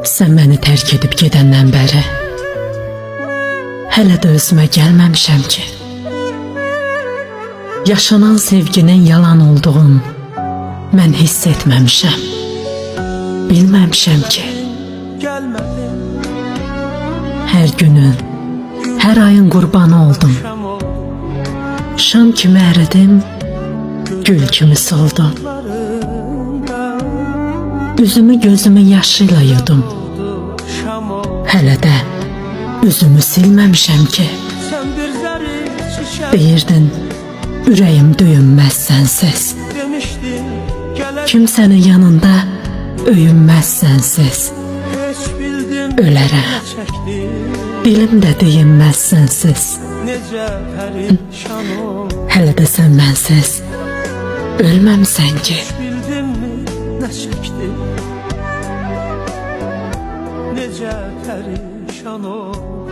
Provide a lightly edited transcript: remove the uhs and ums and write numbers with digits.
Sən məni tərk edib gedəndən bəri hələ də özümə gəlməmişəm ki. Yaşanan sevginin yalan olduğunu mən hiss etməmişəm. Bilməmişəm ki. Hər günün, hər ayın qurbanı oldum. Şam kimi əridim, gül kimi soldum. Üzümü gözümün yaşıyla yudum. Hələ də üzümü silməmişəm ki. Deyirdin, ürəyim döyünməz sənsiz. Kimsənin yanında öyünməz sənsiz. Ölərəm, dilim də deyinməz sənsiz. Hələ də sən mənsiz ölməmsən ki. Necə pərişan ol